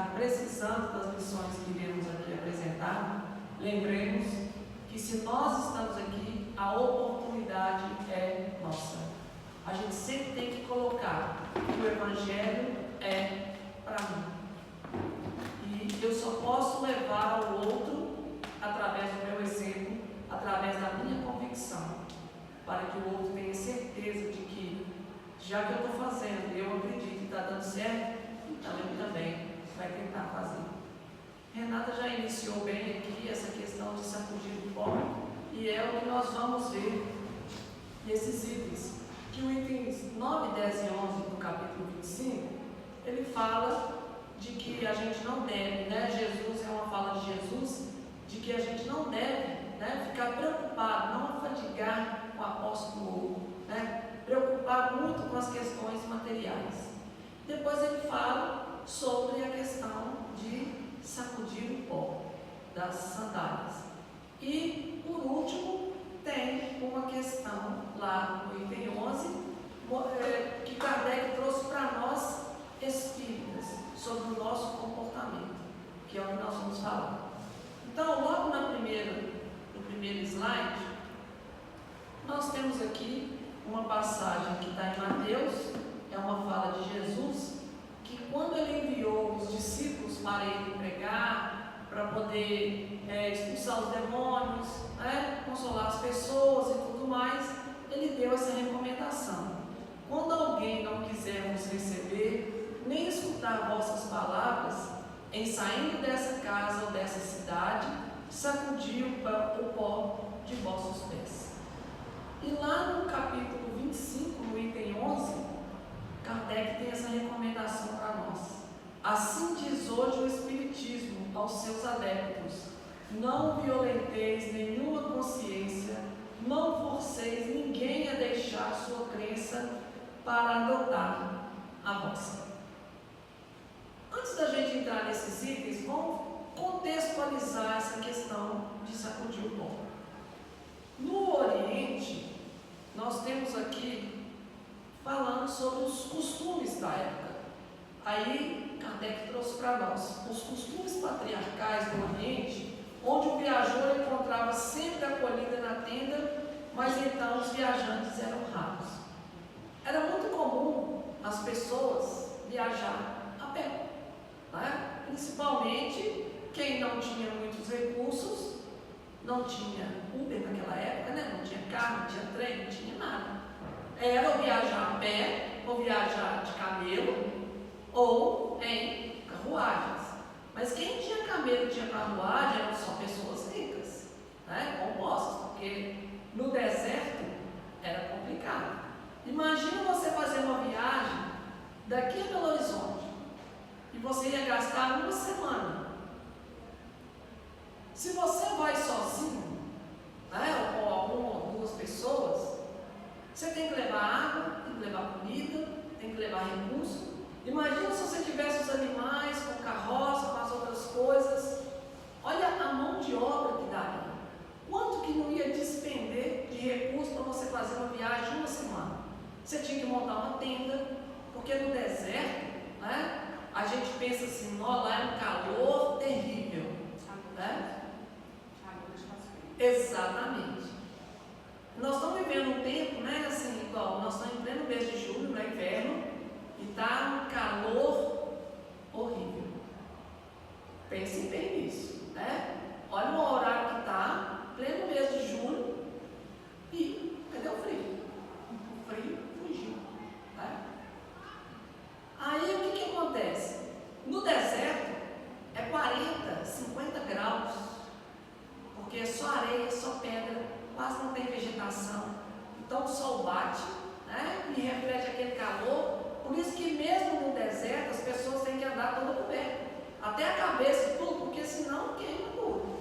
está precisando das lições que iremos aqui apresentar, lembremos que se nós estamos aqui, a oportunidade é nossa. A gente sempre tem que colocar que o Evangelho é para mim. E eu só posso levar ao outro através do meu exemplo, através da minha convicção, para que o outro tenha certeza de que, já que eu estou fazendo, eu acredito que está dando certo, então ele também vai tentar fazer. Renata já iniciou bem aqui essa questão de sacudir o pó, e é o que nós vamos ver nesses itens, que o itens 9, 10 e 11 do capítulo 25, ele fala de que a gente não deve, Jesus é uma fala de Jesus, de que a gente não deve ficar preocupado, não afadigar o apóstolo, preocupar muito com as questões materiais. Depois ele fala sobre a questão de sacudir o pó das sandálias. E, por último, tem uma questão lá no item 11, que Kardec trouxe para nós espíritas, sobre o nosso comportamento, que é o que nós vamos falar. Então, logo no primeiro slide, nós temos aqui uma passagem que está em Mateus, é uma fala de Jesus, que quando ele enviou os discípulos para ele pregar, para poder expulsar os demônios, consolar as pessoas e tudo mais, ele deu essa recomendação. Quando alguém não quiser nos receber, nem escutar vossas palavras, em saindo dessa casa ou dessa cidade, sacudir o pó de vossos pés. E lá no capítulo 25, no item 11, Kardec tem essa recomendação para nós. Assim diz hoje o Espiritismo aos seus adeptos: não violenteis nenhuma consciência, não forceis ninguém a deixar sua crença para adotar a vossa. Antes da gente entrar nesses itens, vamos contextualizar essa questão de sacudir o pó. No Oriente, nós temos aqui falando sobre os costumes da época. Aí, Kardec trouxe para nós os costumes patriarcais do Oriente, onde o viajor encontrava sempre acolhida na tenda, mas então os viajantes eram raros. Era muito comum as pessoas viajar a pé, principalmente quem não tinha muitos recursos, não tinha Uber naquela época, não tinha carro, não tinha trem, não tinha nada. Era ou viajar a pé, ou viajar de camelo, ou em carruagens. Mas quem tinha camelo e tinha carruagem eram só pessoas ricas, compostas, porque no deserto era complicado. Imagina você fazer uma viagem daqui a Belo Horizonte e você ia gastar uma semana. Se você vai sozinho, ou com uma ou duas pessoas, você tem que levar água, tem que levar comida, tem que levar recurso. Imagina se você tivesse os animais, com carroça, com as outras coisas. Olha a mão de obra que daria. Quanto que não ia despender de recursos para você fazer uma viagem de uma semana? Você tinha que montar uma tenda, porque no deserto, a gente pensa assim, lá é um calor terrível. Exatamente. Nós estamos vivendo um tempo, igual nós estamos em pleno mês de julho, no inverno, e está um calor horrível. Pensem bem nisso, Olha o horário que está, pleno mês de julho, e cadê o frio? O frio fugiu, Aí o que acontece? No deserto é 40, 50 graus, porque é só areia, só pedra, quase não tem vegetação. Então o sol bate, e reflete aquele calor. Por isso que mesmo no deserto as pessoas têm que andar toda coberta, até a cabeça e tudo, porque senão queima tudo.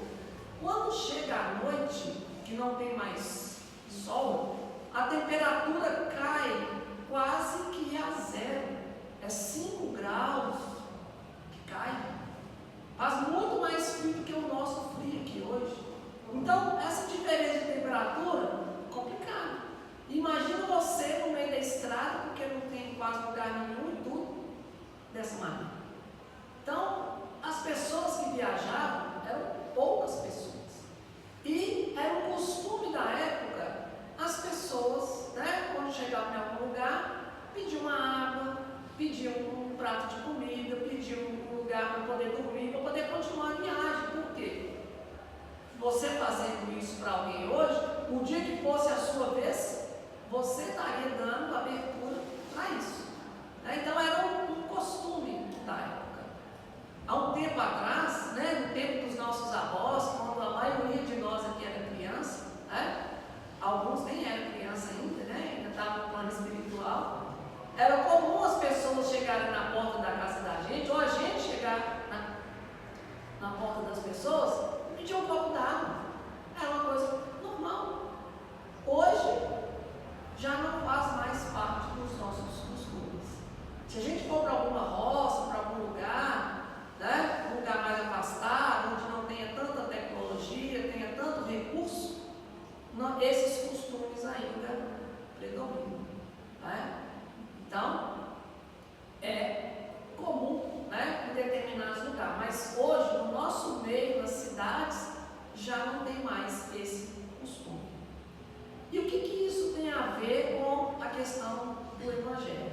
Quando chega a noite, que não tem mais sol, a temperatura cai quase que a zero. É 5 graus que cai. Faz muito mais frio do que o nosso frio aqui hoje. Então, essa diferença de temperatura, complicado. Imagina você no meio da estrada, porque não tem quase lugar nenhum e tudo dessa maneira. Então, pedir um prato de comida, pedir um lugar para poder dormir, para poder continuar a viagem. Por quê? Você fazendo isso para alguém hoje, o dia que fosse a sua vez, você estaria dando abertura para isso. Então era um costume da época. Há um tempo atrás, no tempo dos nossos avós, quando a maioria de nós aqui era criança, alguns nem eram criança ainda, ainda estavam no plano espiritual, era comum as pessoas chegarem na porta da casa da gente, ou a gente chegar na porta das pessoas e pedir um copo d'água. Era uma coisa normal. Hoje, já não faz mais parte dos nossos costumes. Se a gente for para alguma roça, para algum lugar, um lugar mais afastado, onde não tenha tanta tecnologia, tenha tanto recurso, esses costumes ainda predominam. Então, é comum em determinados lugares, mas hoje, no nosso meio, nas cidades, já não tem mais esse costume. E o que isso tem a ver com a questão do Evangelho?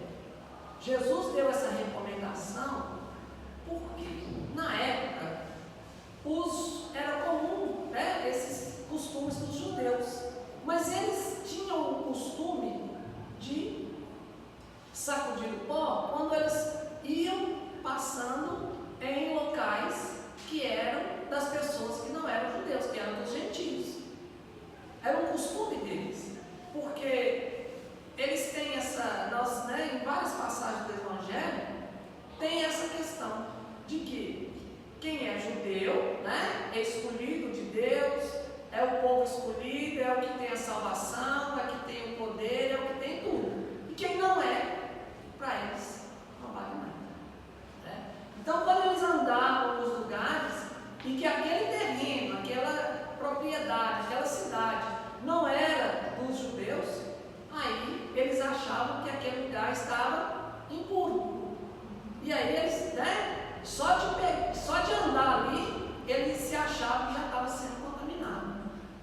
Jesus deu essa recomendação porque, na época, era comum esses costumes dos judeus, mas eles tinham o costume de sacudir o pó quando eles iam passando em locais que eram das pessoas que não eram judeus, que eram dos gentios. Era um costume deles, porque eles têm em várias passagens do Evangelho, tem essa questão de que quem é judeu, é escolhido de Deus, é o povo escolhido, é o que tem a salvação, é o que tem o poder, é o que tem tudo. E quem não é, para eles, não vale nada. Então, quando eles andavam nos lugares e que aquele terreno, aquela propriedade, aquela cidade não era dos judeus, aí eles achavam que aquele lugar estava impuro. E aí eles, só de andar ali, eles se achavam que já estava sendo contaminado.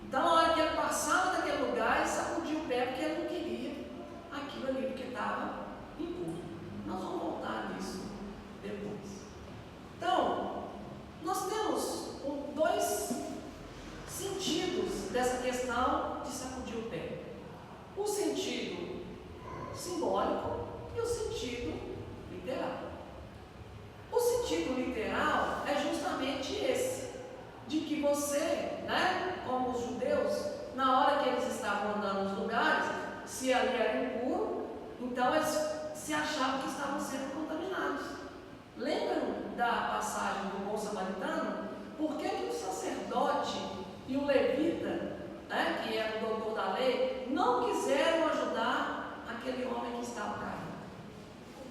Então, na hora que ele passava daquele lugar, ele sacudia o pé porque ele não queria aquilo ali, porque estava impuro. Nós vamos voltar nisso depois. Então, nós temos dois sentidos dessa questão de sacudir o pé. O sentido simbólico e o sentido literal. O sentido literal é justamente esse, de que você, como os judeus, na hora que eles estavam andando nos lugares, se ali era impuro, então eles se achavam que estavam sendo contaminados. Lembram da passagem do bom samaritano? Por que o sacerdote e o levita, que era o doutor da lei, não quiseram ajudar aquele homem que estava caído?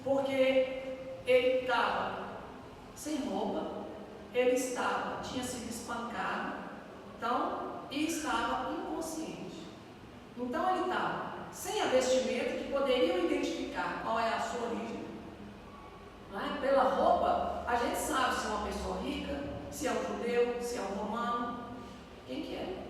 Porque ele estava sem roupa, ele tinha sido espancado, e estava inconsciente. Então ele estava sem a vestimenta que poderiam identificar qual é a sua origem. Pela roupa, a gente sabe se é uma pessoa rica, se é um judeu, se é um romano, quem que é.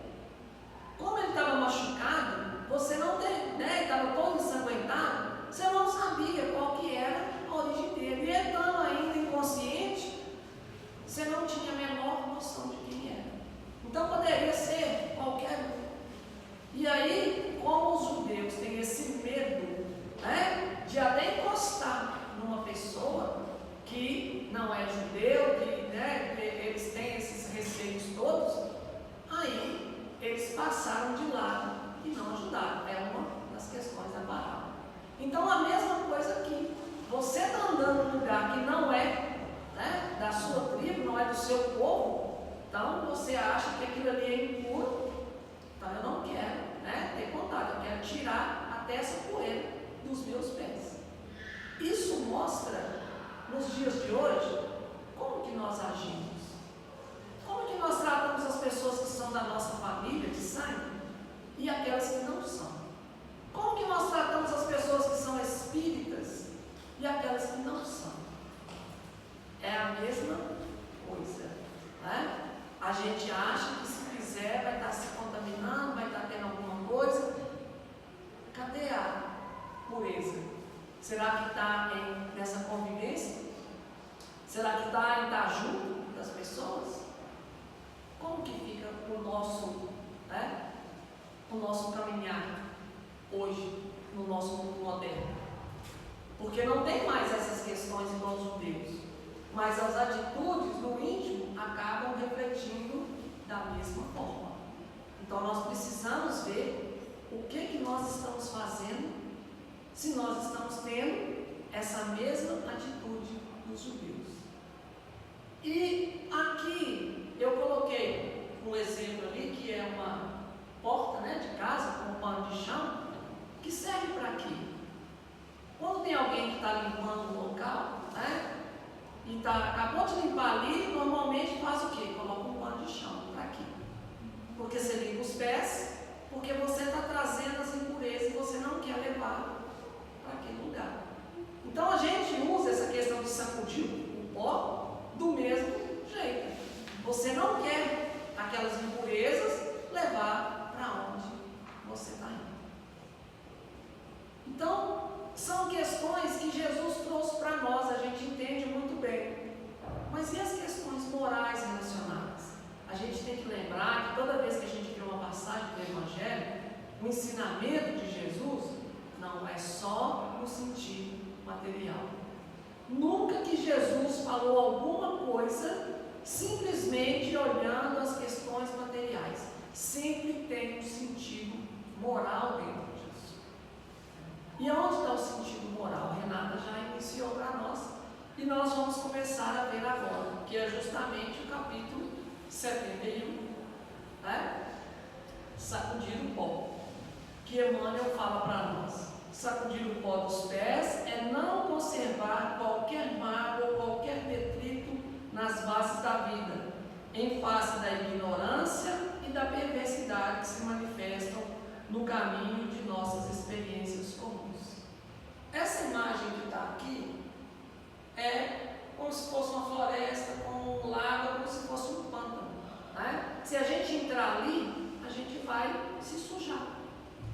Como ele estava machucado, você não tem, estava todo ensanguentado, você não sabia qual que era a origem dele. E ele estando ainda inconsciente, você não tinha a menor noção de quem era. Então poderia ser qualquer um. E aí, como os judeus têm esse medo, de até encostar numa pessoa que não é judeu, que eles têm esses receios todos, aí eles passaram de lado e não ajudaram. É uma das questões da parábola. Então a mesma coisa aqui. Você está andando num lugar que não é da sua tribo, não é do seu povo, então você acha que aquilo ali é impuro, então eu não quero ter contato, eu quero tirar até essa poeira dos meus pés. Isso mostra, nos dias de hoje, como que nós agimos, como que nós tratamos as pessoas que são da nossa família, de sangue, e aquelas que não são. Como que nós tratamos as pessoas que são espíritas e aquelas que não são. É a mesma coisa. A gente acha que se fizer vai estar se contaminando, vai estar tendo alguma coisa. Cadê a pureza? Será que está nessa convivência? Será que está em estar junto das pessoas? Como que fica o nosso caminhar hoje, no nosso mundo moderno? Porque não tem mais essas questões igual os judeus, mas as atitudes no íntimo acabam refletindo da mesma forma. Então nós precisamos ver o que nós estamos fazendo, se nós estamos tendo essa mesma atitude dos judeus. E aqui eu coloquei um exemplo ali, que é uma porta, né, de casa com um pano de chão, que serve para quê? Quando tem alguém que está limpando o local, né, e acabou de limpar ali, normalmente faz o quê? Coloca um pano de chão. Para quê? Porque você limpa os pés, porque você está trazendo as impurezas e você não quer levar para aquele lugar. Então a gente usa essa questão de sacudir o pó do mesmo jeito. Você não quer aquelas impurezas levar para onde você está indo. Então, são questões que Jesus trouxe para nós, a gente entende muito bem. Mas e as questões morais relacionadas? A gente tem que lembrar que toda vez que a gente vê uma passagem do Evangelho, o ensinamento de Jesus não é só no sentido material. Nunca que Jesus falou alguma coisa simplesmente olhando as questões materiais. Sempre tem um sentido moral dentro disso. E onde está o sentido moral? Renata já iniciou para nós e nós vamos começar a ver agora, que é justamente o capítulo 71, né? Sacudir o pó, que Emmanuel fala para nós. Sacudir o pó dos pés é não conservar qualquer mágoa ou qualquer detrito nas bases da vida, em face da ignorância e da perversidade que se manifestam no caminho de nossas experiências comuns. Essa imagem que está aqui é como se fosse uma floresta, com um lago, como se fosse um pântano, né? Se a gente entrar ali, a gente vai se sujar,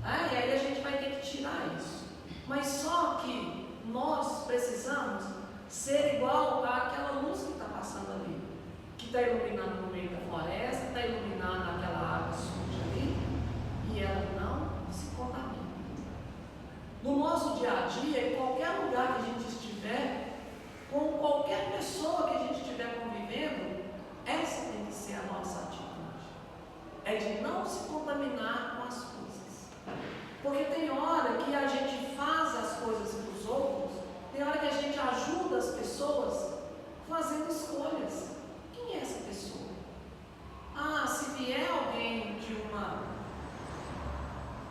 né? E aí a gente vai ter que tirar isso. Mas só que nós precisamos ser igual àquela luz que está passando ali, que está iluminando no meio da floresta, está iluminando aquela água suja ali, e ela não se contamina. No nosso dia a dia, em qualquer lugar que a gente estiver, com qualquer pessoa que a gente estiver convivendo, essa tem que ser a nossa atitude. É de não se contaminar com as coisas. Porque tem hora que a gente faz as coisas para os outros, tem hora que a gente ajuda as pessoas fazendo escolhas. Quem é essa pessoa? Ah, se vier alguém de uma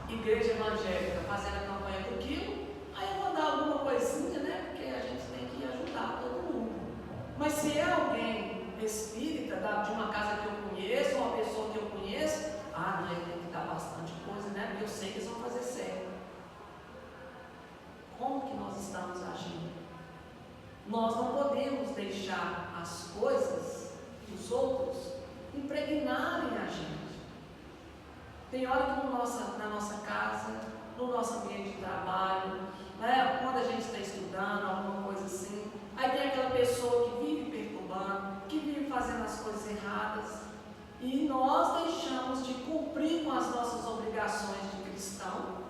igreja evangélica fazendo a campanha do quilo, aí eu vou dar alguma coisinha, né? Porque a gente tem que ajudar todo mundo. Mas se é alguém espírita, de uma casa que eu conheço, uma pessoa que eu conheço, não é, tem que dar bastante coisa, né? Porque eu sei que eles vão fazer certo. Como que nós estamos agindo? Nós não podemos deixar as coisas dos outros impregnarem a gente. Tem hora que na nossa casa, no nosso ambiente de trabalho, né, quando a gente está estudando, alguma coisa assim, aí tem aquela pessoa que vive perturbando, que vive fazendo as coisas erradas, e nós deixamos de cumprir com as nossas obrigações de cristão,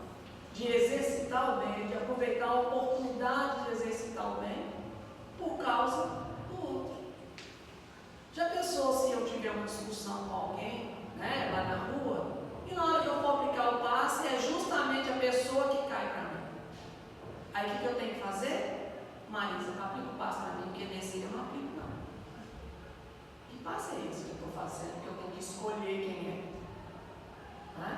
de exercitar o bem, de aproveitar a oportunidade de exercitar o bem, por causa do outro. Já pensou se eu tiver uma discussão com alguém, né, lá na rua, e na hora que eu for aplicar o passe, é justamente a pessoa que cai para mim. Aí o que eu tenho que fazer? Marisa, aplica o passe para mim, porque nesse eu não aplico não. Que passe é esse que eu estou fazendo? Porque eu tenho que escolher quem é. Né?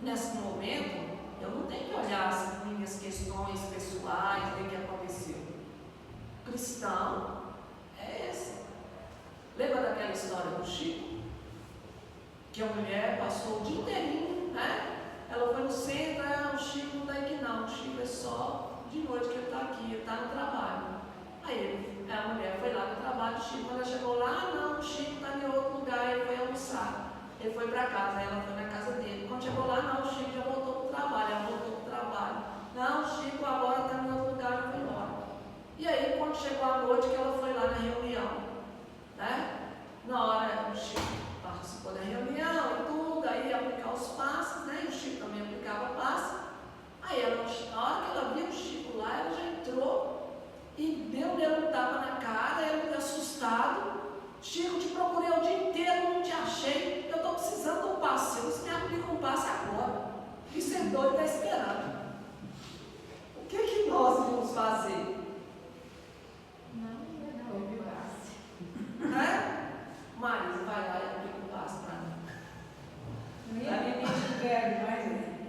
Nesse momento, eu não tenho que olhar as minhas questões pessoais, o que aconteceu. O cristão é esse. Lembra daquela história do Chico? Que a mulher passou o dia inteirinho, né? Ela foi no centro, o Chico não está aqui não, o Chico é só de noite que ele está aqui, ele está no trabalho. Aí a mulher foi lá no trabalho do Chico, quando ela chegou lá, não, o Chico está em outro lugar, ele foi almoçar. Ele foi para casa, aí ela foi na casa dele. Quando chegou lá, não, o Chico já voltou para o trabalho, ela voltou para o trabalho. Não, o Chico agora está noite que ela foi lá na reunião, né? Na hora o Chico participou da reunião e tudo, aí ia aplicar os passos, né? E o Chico também aplicava passos. Aí ela, na hora que ela viu o Chico lá, ela já entrou e deu um tapa na cara, ele assustado. Chico, te procurei o dia inteiro, não te achei. Eu estou precisando de um passe. Você me aplica um passe agora. Isso é doido, está esperando. O que nós vamos fazer? Não, eu passe. Né? Marisa, vai lá e aplica um passe para mim. A minha mente quer mais, né?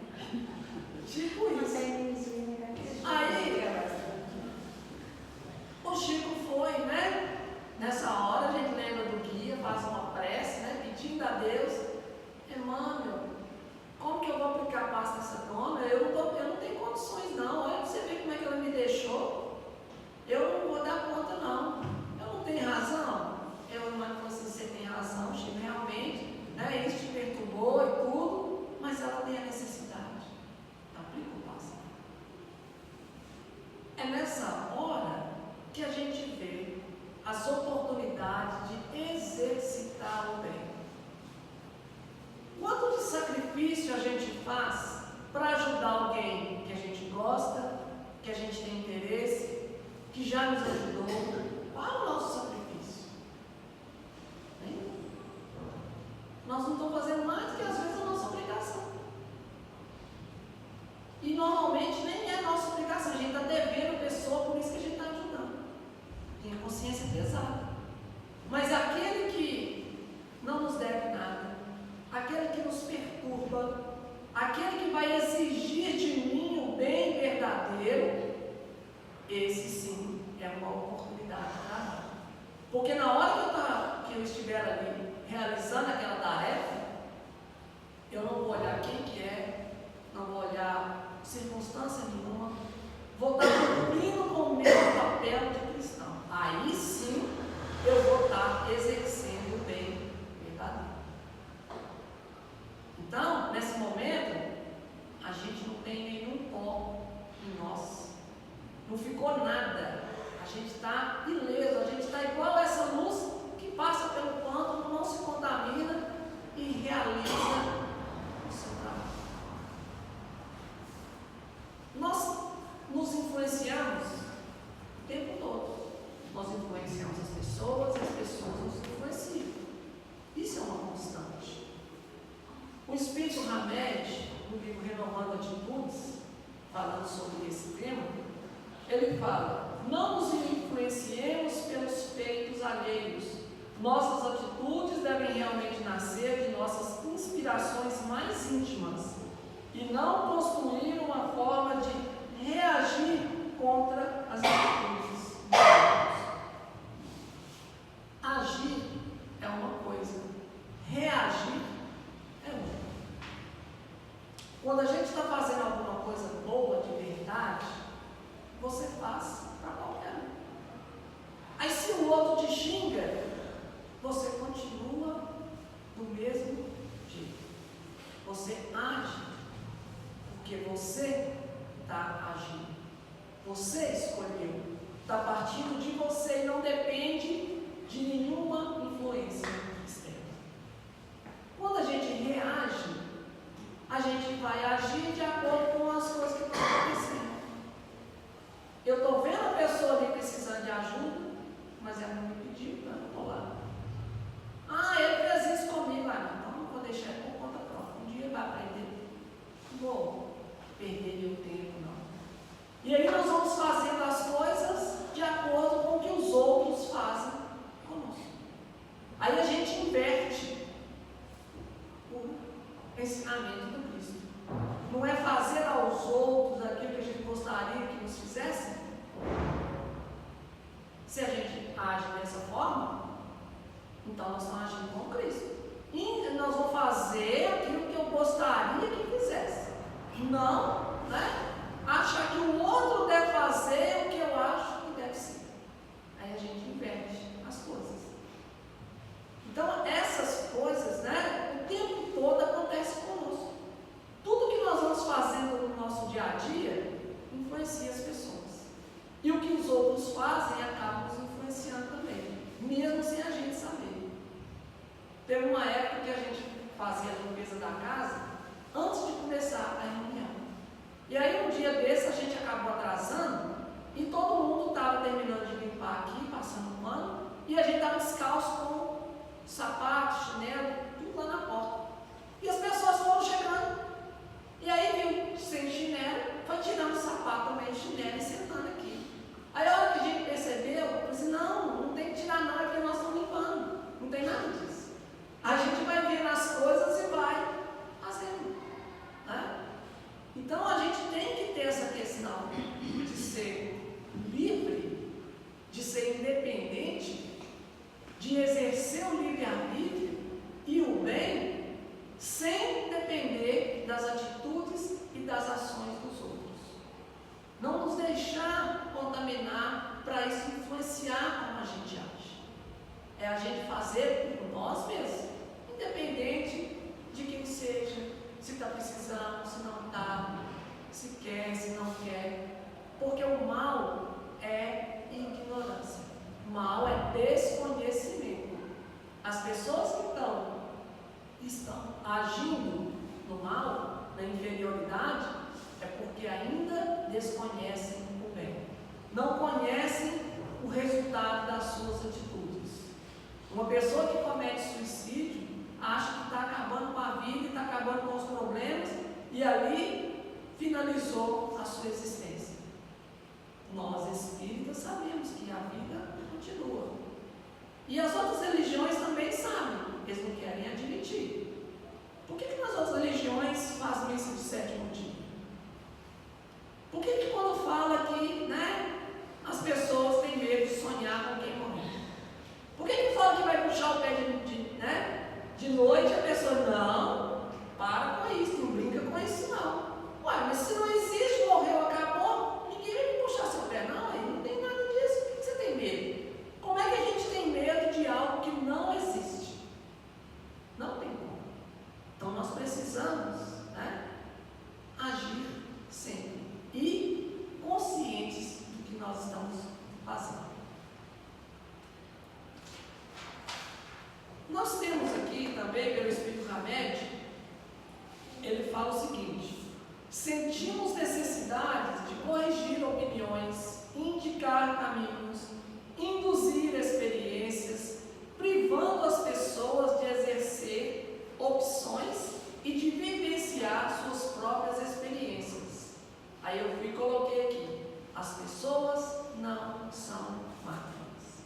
Tipo isso. Aí, o Chico foi, né? Nessa hora a gente lembra do guia, faz uma prece, né? Pedindo a Deus, Emmanuel, como que eu vou aplicar passe nessa dona? Eu não tenho condições não. Olha pra você ver como é que ela me deixou. Eu não vou dar conta não. Eu não tenho razão. Eu, Emmanuel, falou assim, você tem razão, Chico, realmente, né? Isso te perturbou e tudo, mas ela tem a necessidade. Aplica o passe. É nessa hora que a gente vê as oportunidades de exercitar o bem. Quanto de sacrifício a gente faz para ajudar alguém que a gente gosta, que a gente tem interesse, que já nos ajudou? Qual é o nosso sacrifício? Nenhum. Nós não estamos fazendo mais do que às vezes a nossa obrigação. E normalmente nem é a nossa obrigação, a gente está devendo a pessoa, por isso que a gente está ajudando. Tem a consciência pesada. Mas aquele que não nos deve nada, aquele que nos perturba, aquele que vai exigir de mim o bem verdadeiro, esse sim é uma oportunidade para nós. Porque na hora que eu estiver ali realizando aquela tarefa, eu não vou olhar quem que é, não vou olhar circunstância nenhuma, vou estar cumprindo com o meu papel de cristão. Aí sim eu vou estar exercendo o bem verdadeiro. Então, nesse momento, a gente não tem nenhum pó em nós. Não ficou nada. A gente está ileso, a gente está igual essa luz que passa pelo pântano, não se contamina e realiza o seu trabalho. Nós nos influenciamos o tempo todo. Nós influenciamos as pessoas e as pessoas nos influenciam. Isso é uma constante. O Espírito Hamed, no livro Renovando Atitudes, falando sobre esse tema, ele fala: não nos influenciemos pelos feitos alheios. Nossas atitudes devem realmente nascer de nossas inspirações mais íntimas e não construir uma forma de reagir contra as atitudes de outros. Agir é uma coisa, reagir é outra. Quando a gente está fazendo alguma coisa boa de verdade, você faz para qualquer um. Aí se o outro te xinga, você continua do mesmo jeito. Você age porque você está agindo. Você escolheu. Está partindo de você e não depende de nenhuma influência externa. Quando a gente reage, a gente vai agir de acordo com as coisas que estão acontecendo. Eu estou vendo a pessoa ali precisando de ajuda, mas ela não me pediu, então eu não estou lá. Ah, ele fez isso comigo, então não vou deixar ele por conta própria. Um dia ele vai aprender. Não vou perder meu tempo, não. E aí nós vamos fazendo as coisas de acordo com o que os outros fazem conosco. Aí a gente inverte o ensinamento do Cristo. Não é fazer aos outros aquilo que a gente gostaria que nos fizessem. Se a gente age dessa forma, sapato, chinelo, tudo lá na porta. E as pessoas foram chegando. E aí viu, sem chinelo, foi tirando o sapato também, o chinelo e sentando aqui. Aí a hora que a gente percebeu, eu falei assim, não tem que tirar não, é porque nós estamos limpando. Não tem nada disso. A gente vai vendo as coisas e vai fazendo. Né? Então a gente tem que ter essa questão de ser livre, de ser independente, de exercer o livre-arbítrio e o bem, sem depender das atitudes e das ações dos outros. Não nos deixar contaminar para isso influenciar como a gente age. É a gente fazer por nós mesmos, independente de quem seja, se está precisando, se não está, se quer, se não quer. Porque o mal é ignorância. O mal é desconhecimento. As pessoas que estão agindo no mal, na inferioridade, é porque ainda desconhecem o bem. Não conhecem o resultado das suas atitudes. Uma pessoa que comete suicídio acha que está acabando com a vida e está acabando com os problemas e ali finalizou a sua existência. Nós espíritas sabemos que a vida continua. E as outras religiões também sabem, eles não querem admitir. Por que nas outras religiões faz missa de sétimo dia? Por que quando fala que, as pessoas têm medo de sonhar com quem morreu? Por que fala que vai puxar o pé de noite e a pessoa, não, para com isso, não brinca com isso não. Ué, mas se não existe, morreu, acabou, ninguém vai me puxar seu pé, não, aí não tem nada disso, por que você tem medo? Como é que a gente tem medo de algo que não existe? Não tem como. Então nós precisamos agir sempre e conscientes do que nós estamos fazendo. Nós temos aqui também, pelo Espírito Hamed, ele fala o seguinte: sentimos necessidades de corrigir opiniões, indicar caminhos, induzir experiências, privando as pessoas de exercer opções e de vivenciar suas próprias experiências. Aí eu fui e coloquei aqui: as pessoas não são máquinas.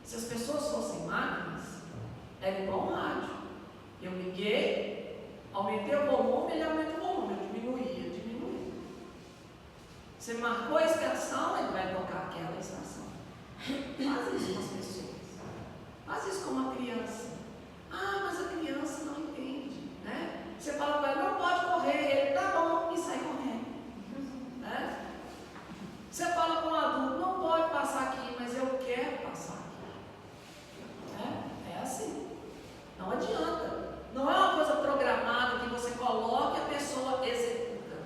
Se as pessoas fossem máquinas, era igual um rádio. Eu liguei, aumentei o volume, ele aumenta o volume, eu diminuía. Você marcou a estação, ele vai tocar aquela estação. Faz isso com as pessoas. Faz isso com uma criança. Ah, mas a criança não entende, Você fala para ele, não pode correr, ele tá bom, e sai correndo. Você fala para um adulto, não pode passar aqui, mas eu quero passar aqui. É assim. Não adianta. Não é uma coisa programada que você coloca e a pessoa executa.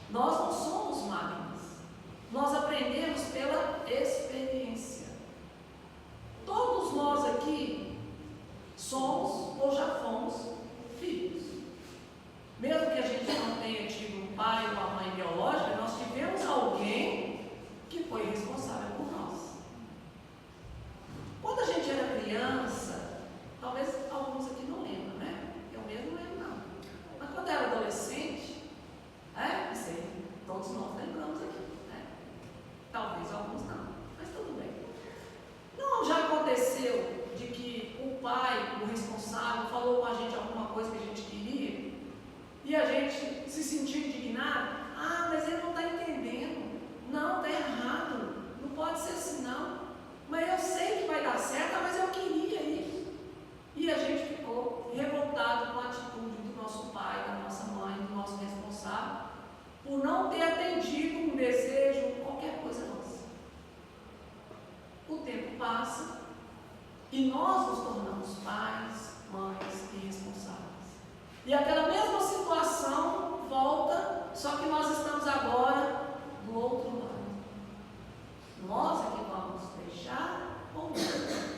Nós não somos máquinas. Nós aprendemos pela experiência. Todos nós aqui somos ou já fomos filhos. Mesmo que a gente não tenha tido um pai ou uma mãe biológica, nós tivemos alguém que foi responsável por nós. Quando a gente era criança, talvez alguns aqui não lembram, Eu mesmo não lembro não. Mas quando eu era adolescente, isso aí, todos nós lembramos aqui, Talvez alguns não, mas tudo bem. Não já aconteceu de que o pai, o responsável, falou com a gente alguma coisa que a gente queria e a gente se sentiu indignado? Ah, mas ele não está entendendo. Não, está errado. Não pode ser assim não. Mas eu sei que vai dar certo, mas eu queria isso. E a gente ficou revoltado com a atitude do nosso pai, da nossa mãe, do nosso responsável, por não ter atendido um desejo, qualquer coisa nossa. O tempo passa e nós nos tornamos pais, mães e responsáveis. E aquela mesma situação volta, só que nós estamos agora do outro lado. Nós é que vamos deixar ou não.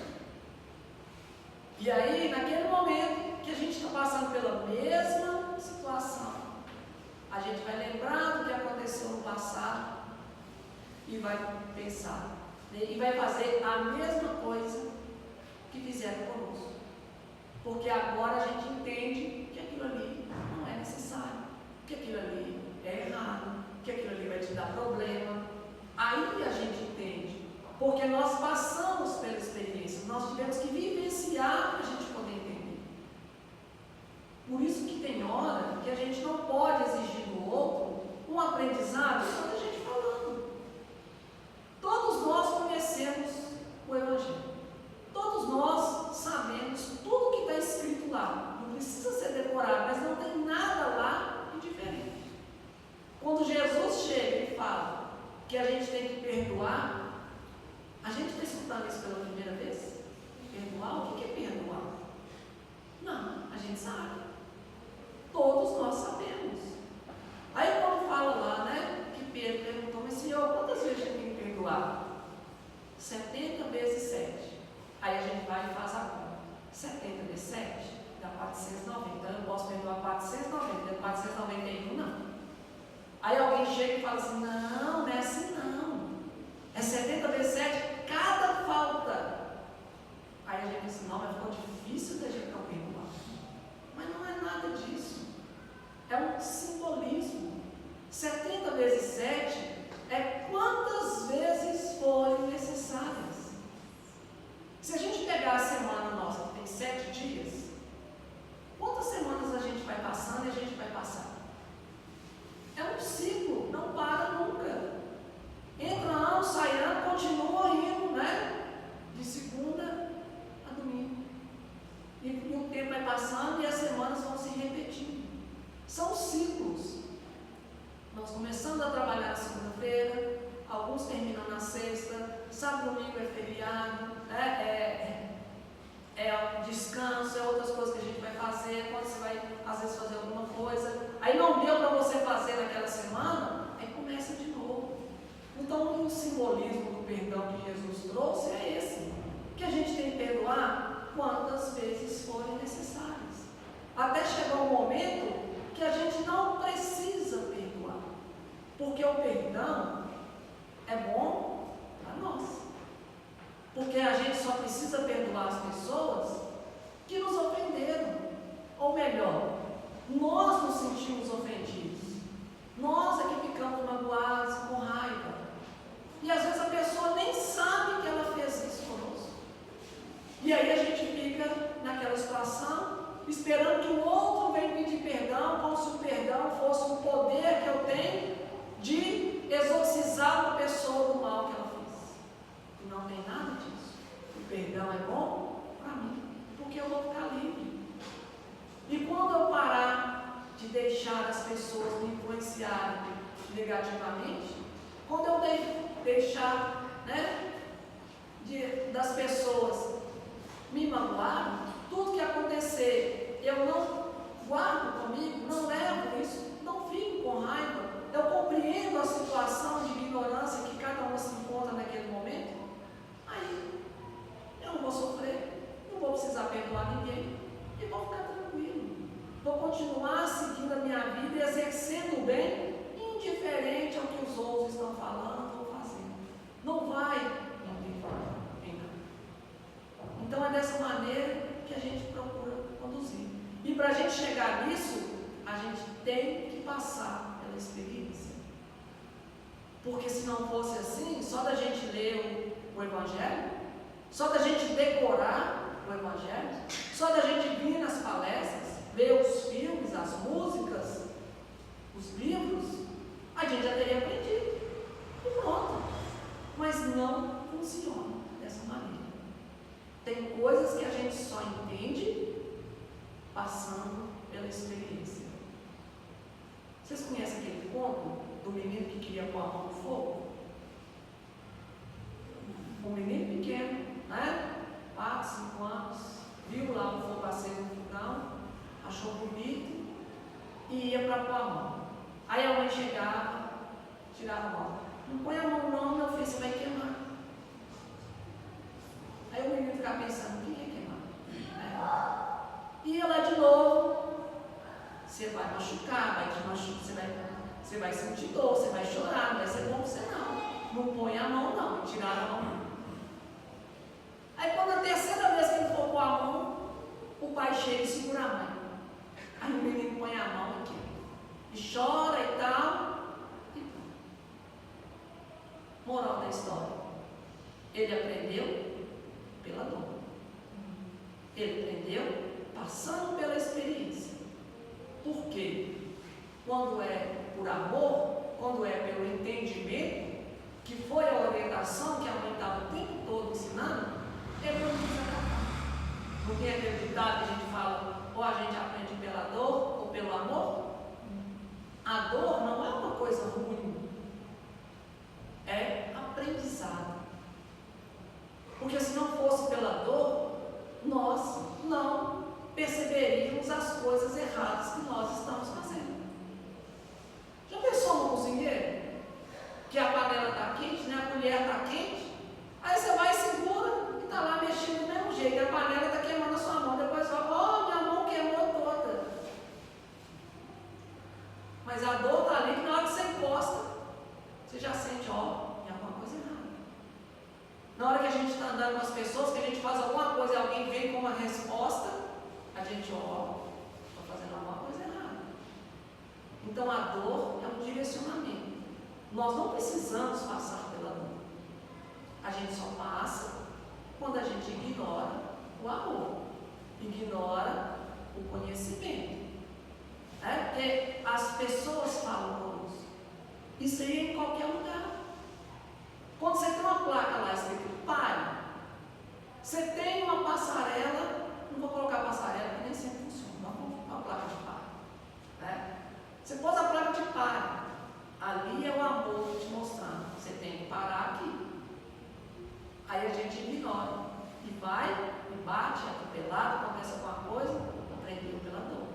E aí, naquele momento que a gente está passando pela mesma situação, a gente vai lembrar do que aconteceu no passado e vai pensar, e vai fazer a mesma coisa que fizeram conosco. Porque agora a gente entende que aquilo ali não é necessário, que aquilo ali é errado, que aquilo ali vai te dar problema. Aí a gente entende, porque nós passamos pela experiência, nós tivemos que vivenciar para a gente poder entender. Por isso que tem hora que a gente não pode exigir do outro um aprendizado só da gente falando. Todos nós conhecemos o Evangelho. Todos nós sabemos tudo que está escrito lá. Não precisa ser decorado, mas não tem nada lá de diferente. Quando Jesus chega e fala que a gente tem que perdoar, a gente está escutando isso pela primeira vez? Perdoar? O que é perdoar? Não, a gente sabe. Todos nós sabemos. Aí quando fala lá, né, que Pedro perguntou, mas Senhor, quantas vezes eu tenho que perdoar? 70 vezes 7. Aí a gente vai e faz a conta. 70 vezes 7 dá 490. Então eu posso perdoar 490, 491 não. Aí alguém chega e fala assim, não é assim não. É 70 vezes 7 cada falta. Aí a gente diz assim, não, mas ficou difícil da gente não perdoar. Mas não é nada disso. É um simbolismo. 70 vezes 7 é quantas vezes forem necessárias. Se a gente pegar a semana nossa, que tem 7 dias, quantas semanas a gente vai passando e a gente vai passar? É um ciclo, não para nunca. Entra ano, sai ano, continua indo, né? De segunda a domingo. E o tempo vai passando e as semanas vão se repetindo. São ciclos. Nós começamos a trabalhar na segunda-feira, alguns terminam na sexta, sábado, domingo é feriado, é descanso, é outras coisas que a gente vai fazer, quando você vai, às vezes, fazer alguma coisa, aí não deu para você fazer naquela semana, aí começa de novo. Então, o simbolismo do perdão que Jesus trouxe é esse, que a gente tem que perdoar quantas vezes forem necessárias, até chegar um momento que a gente não precisa perdoar, porque o perdão é bom para nós. Porque a gente só precisa perdoar as pessoas que nos ofenderam. Ou melhor, nós nos sentimos ofendidos. Nós é que ficamos magoados, com raiva. E às vezes a pessoa nem sabe que ela fez isso conosco. E aí a gente fica naquela situação, esperando que o outro venha pedir perdão, como se o perdão fosse um poder que eu tenho de exorcizar a pessoa do mal que ela fez. E não tem nada disso. O perdão é bom para mim, porque eu vou ficar livre. E quando eu parar de deixar as pessoas me influenciarem negativamente, quando eu deixar, né, das pessoas me magoarem, tudo que acontecer, eu não guardo comigo, não levo isso, não fico com raiva, eu compreendo a situação de ignorância que cada um se encontra naquele momento, aí eu não vou sofrer, não vou precisar perdoar ninguém e vou ficar tranquilo. Vou continuar seguindo a minha vida e exercendo o bem, indiferente ao que os outros estão falando ou fazendo. Não vai interferir. Então é dessa maneira que a gente procura conduzir. E para a gente chegar nisso, a gente tem que passar pela experiência. Porque se não fosse assim, só da gente ler o Evangelho, só da gente decorar o Evangelho, só da gente vir nas palestras, ver os filmes, as músicas, os livros, a gente já teria aprendido. E pronto. Mas não funciona dessa maneira. Tem coisas que a gente só entende passando pela experiência. Vocês conhecem aquele conto do menino que queria pôr a mão no fogo? Um menino pequeno, né? 4, 5 anos, viu lá um fogo aceso no fogão, achou bonito e ia para pôr a mão. Aí a mãe chegava, tirava a mão. Não põe a mão não, meu filho, você vai queimar. Aí o menino ficava pensando, quem é queimar? E ia lá de novo, você vai machucar, vai te machucar, você vai sentir dor, você vai chorar, não vai ser bom para você não. Não põe a mão não, tirar a mão não. Aí quando a terceira vez que ele chega e segura a mãe. Aí o menino põe a mão aqui e chora e tal. Moral da história: ele aprendeu pela dor. Ele aprendeu passando pela experiência. Por quê? Quando é por amor, quando é pelo entendimento, que foi a orientação que a mãe estava o tempo todo ensinando, ele não precisa acabar. Não tem aquele ditado que a gente fala, ou a gente aprende pela dor ou pelo amor? A dor não é uma coisa ruim, é aprendizado. Porque se não fosse pela dor, nós não perceberíamos as coisas erradas que nós estamos fazendo. Já pensou no cozinheiro? Que a panela está quente, né? A colher está quente, aí você vai e segura e está lá mexendo do mesmo jeito, a panela está queimando a sua mão, depois fala, oh, minha mão queimou toda. Mas a dor está ali que na hora que você encosta, você já sente, ó, tem alguma coisa errada. Na hora que a gente está andando com as pessoas, que a gente faz alguma coisa e alguém vem com uma resposta, a gente, ó, está fazendo alguma coisa errada. Então a dor é um direcionamento. Nós não precisamos passar pela dor. A gente só passa quando a gente ignora o amor, ignora o conhecimento. Porque as pessoas falam conosco. Isso aí é em qualquer lugar. Quando você tem uma placa lá escrito pare, você tem uma passarela, não vou colocar passarela porque nem sempre funciona, vamos colocar uma placa de pare. Você pôs a placa de pare, ali é o amor te mostrando, você tem que parar aqui. Aí a gente ignora e vai, e bate, é atropelado, acontece alguma coisa, aprendeu pela dor.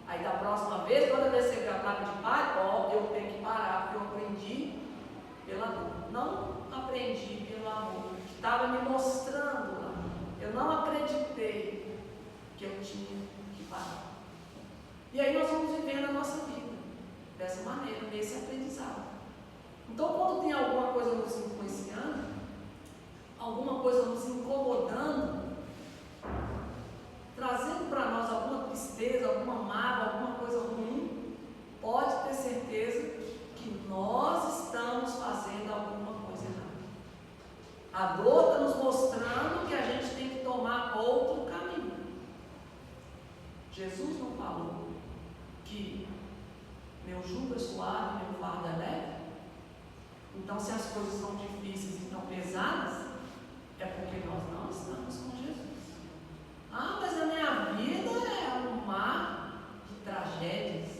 Aí da próxima vez, quando eu descer a placa de pare, ó, eu tenho que parar, porque eu aprendi pela dor. Não aprendi pelo amor, que estava me mostrando lá. Eu não acreditei que eu tinha que parar. E aí nós vamos vivendo a nossa vida dessa maneira, nesse aprendizado. Então, quando tem alguma coisa nos influenciando, alguma coisa nos incomodando, trazendo para nós alguma tristeza, alguma mágoa, alguma coisa ruim, pode ter certeza que nós estamos fazendo alguma coisa errada. A dor está nos mostrando que a gente tem que tomar outro caminho. Jesus não falou que meu jugo é suave, meu fardo é leve? Então, se as coisas estão difíceis e estão pesadas, é porque nós não estamos com Jesus. Ah, mas a minha vida é um mar de tragédias.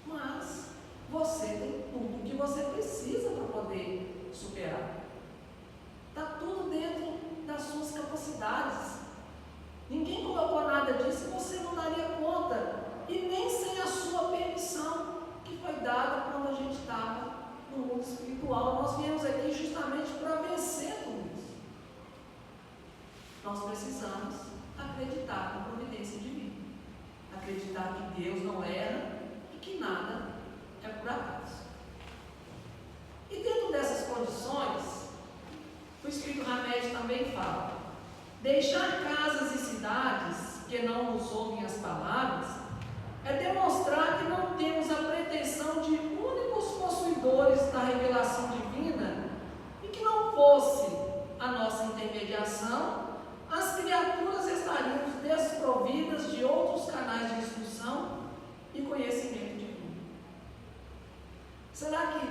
Mas você tem tudo que você precisa para poder superar. Está tudo dentro das suas capacidades. Ninguém colocou nada disso e você não daria conta. E nem sem a sua permissão, que foi dada quando a gente estava no mundo espiritual. Nós viemos aqui justamente para vencer tudo isso. Nós precisamos acreditar na providência divina. Acreditar que Deus não erra e que nada é por acaso. E dentro dessas condições, o Espírito Hamed também fala: deixar casas e cidades que não nos ouvem as palavras é demonstrar que não temos a pretensão de únicos possuidores da revelação divina e que não fosse a nossa intermediação, as criaturas estariam desprovidas de outros canais de instrução e conhecimento divino. Será que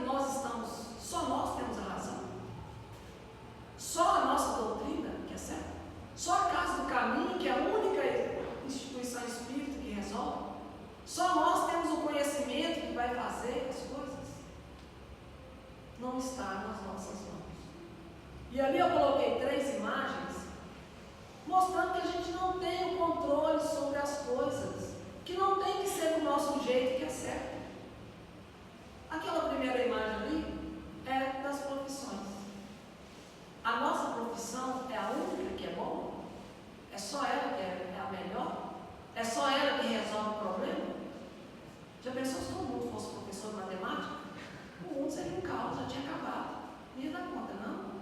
só nós temos a razão? Só a nossa doutrina que é certa? Só a Casa do Caminho, que é a única instituição espírita que resolve? Só nós temos o conhecimento que vai fazer as coisas? Não está nas nossas mãos. E ali eu coloquei 3 imagens mostrando que a gente não tem o controle sobre as coisas, que não tem que ser do nosso jeito que é certo. Aquela primeira imagem ali é das profissões. A nossa profissão é a única que é boa? É só ela que é a melhor? É só ela que resolve o problema? Já pensou se todo mundo fosse professor de matemática? O mundo seria um caos, já tinha acabado. Não ia dar conta, não?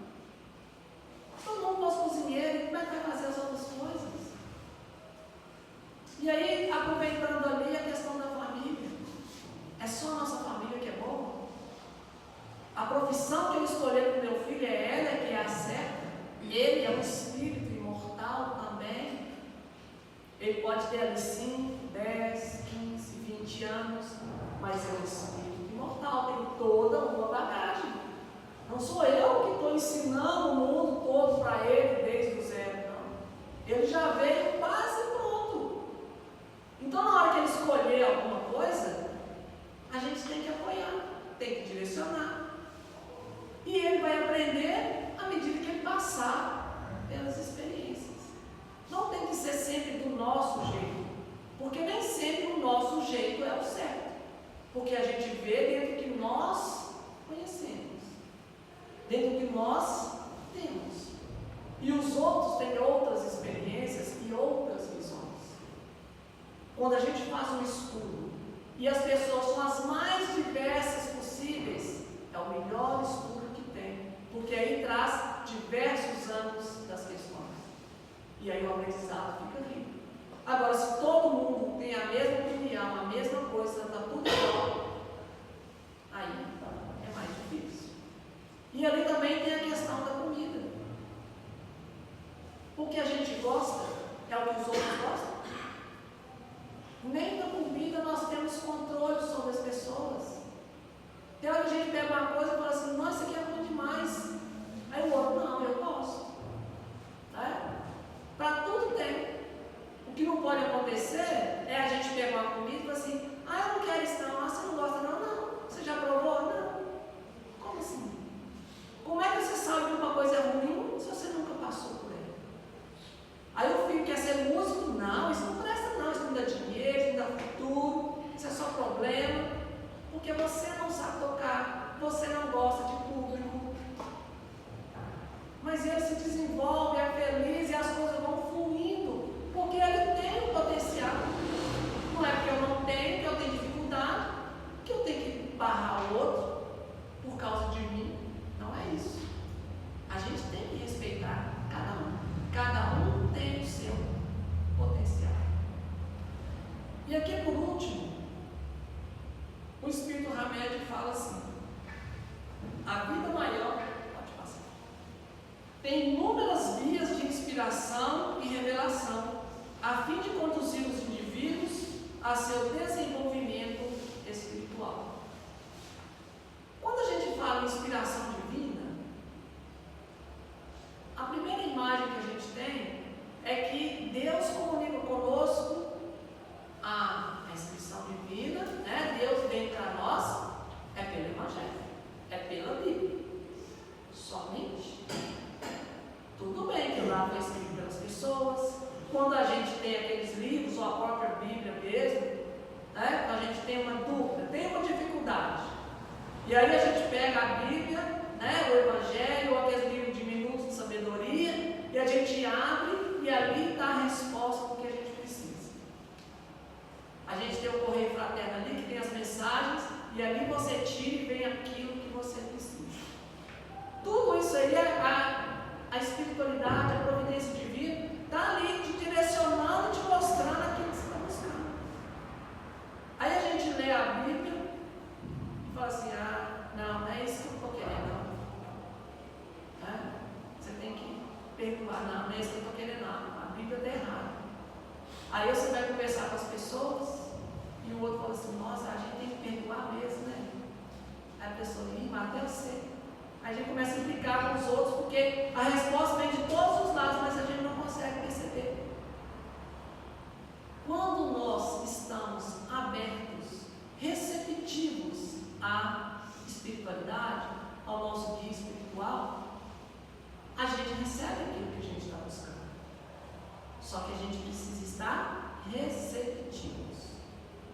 Se todo mundo fosse cozinheiro, como é que vai fazer as outras coisas? profissão que eu escolhi para o meu filho é ela, que é a certa. Ele é um espírito imortal também. Ele pode ter ali 5, 10, 15, 20 anos, mas é um espírito imortal, tem toda uma bagagem. Não sou eu que estou ensinando o mundo todo para ele desde o zero, não. Ele já veio quase pronto. Então, na hora que ele escolher alguma coisa, a gente tem que apoiar, tem que direcionar. E ele vai aprender à medida que ele passar pelas experiências. Não tem que ser sempre do nosso jeito, porque nem sempre o nosso jeito é o certo. Porque a gente vê dentro do que nós conhecemos, dentro do que nós temos. E os outros têm outras experiências e outras visões. Quando a gente faz um estudo e as pessoas são as mais diversas possíveis, é o melhor estudo que tem, porque aí traz diversos ângulos das questões. E aí o aprendizado fica rico. Agora, se todo mundo tem a mesma opinião, a mesma coisa, está tudo igual, aí é mais difícil. E ali também tem a questão da comida. O que a gente gosta é o que os outros gostam. Nem na comida nós temos controle sobre as pessoas. Tem hora que a gente pega uma coisa e fala assim, nossa, isso aqui é bom demais. Aí o outro, não, eu gosto. Para tudo tem. O que não pode acontecer é a gente pegar uma comida e falar assim, eu não quero isso não, você não gosta não? Não. Você já provou? Não. Como assim? Como é que você sabe que uma coisa é ruim se você nunca passou por ela? Aí o filho quer ser músico? Não, isso não presta não, isso não dá dinheiro, isso não dá futuro, isso é só problema, porque você não sabe tocar, você não gosta de público. Mas ele se desenvolve, é feliz e as coisas vão fluindo, porque ele tem um potencial. Não é porque eu não tenho, que eu tenho dificuldade, que eu tenho que barrar o outro por causa de mim. Não é isso. A gente tem que respeitar cada um. Cada um tem o seu potencial. E aqui por último, o Espírito Hamed fala assim: a vida maior, pode passar, tem inúmeras vias de inspiração e revelação, a fim de conduzir os indivíduos a seu desenvolvimento espiritual. Quando a gente fala em inspiração divina, a primeira imagem que a gente tem é que Deus comunica conosco a instrução divina, né? Deus vem para nós, é pelo Evangelho, é pela Bíblia, somente. Tudo bem que lá foi escrito pelas pessoas, quando a gente tem aqueles livros, ou a própria Bíblia mesmo, né? Quando a gente tem uma dúvida, tem uma dificuldade, e aí a gente pega a Bíblia, né? O Evangelho, ou aqueles livros de minutos de sabedoria, e a gente abre, e ali está a resposta do que a gente precisa. A gente tem o Correio Fraterno ali, que tem as mensagens, e ali você tira e vem aquilo que você precisa. Tudo isso aí, a espiritualidade, a providência divina, está ali te direcionando, te mostrando aquilo que você está buscando. Aí a gente lê a Bíblia e fala assim, não é isso que eu estou querendo, não. Você tem que perdoar, não é isso que eu estou querendo, não. A Bíblia está errada. Aí você vai conversar com as pessoas e o outro fala assim, nossa, a gente tem que perdoar mesmo, né? Aí a pessoa, mas até eu sei. Aí a gente começa a implicar com os outros, porque a resposta vem de todos os lados, mas a gente não consegue perceber. Quando nós estamos abertos, receptivos à espiritualidade, ao nosso guia espiritual, a gente recebe aquilo que a gente está buscando. Só que a gente precisa estar receptivos.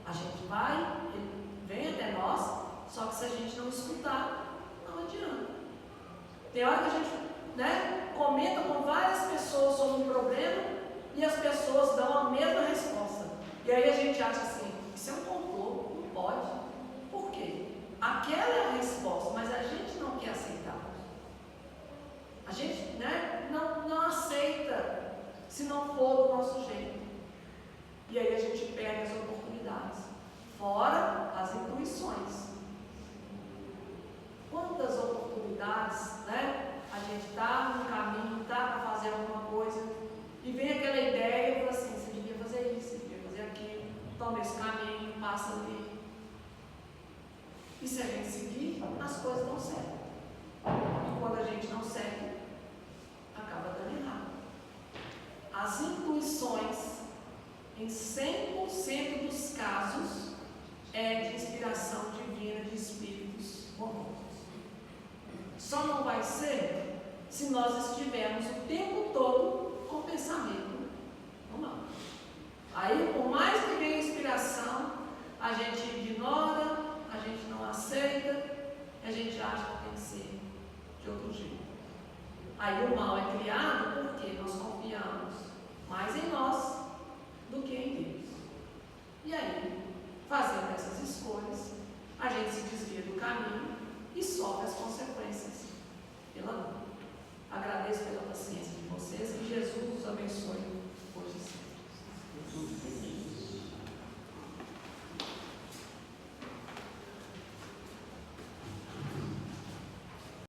A gente vai, ele vem até nós, só que se a gente não escutar, não adianta. Tem hora que a gente, né, comenta com várias pessoas sobre um problema e as pessoas dão a mesma resposta. E aí a gente acha assim, isso é um complô, não pode. Por quê? Aquela é a resposta, mas a gente não quer aceitar. A gente, né, não aceita se não for do nosso jeito. E aí a gente perde as oportunidades. Fora as intuições. Quantas oportunidades oportunidades, né? A gente está no caminho, está para fazer alguma coisa, e vem aquela ideia e fala assim, você devia fazer isso, você devia fazer aquilo, toma esse caminho, passa ali. E se a gente seguir, as coisas dão certo. E quando a gente não segue, acaba dando errado. As intuições, em 100% dos casos, é de inspiração divina de espíritos bons. Só não vai ser se nós estivermos o tempo todo com pensamento no mal. Aí, por mais que venha inspiração, a gente ignora, a gente não aceita, a gente acha que tem que ser de outro jeito. Aí o mal é criado porque nós confiamos mais em nós do que em Deus. E aí, fazendo essas escolhas, a gente se desvia do caminho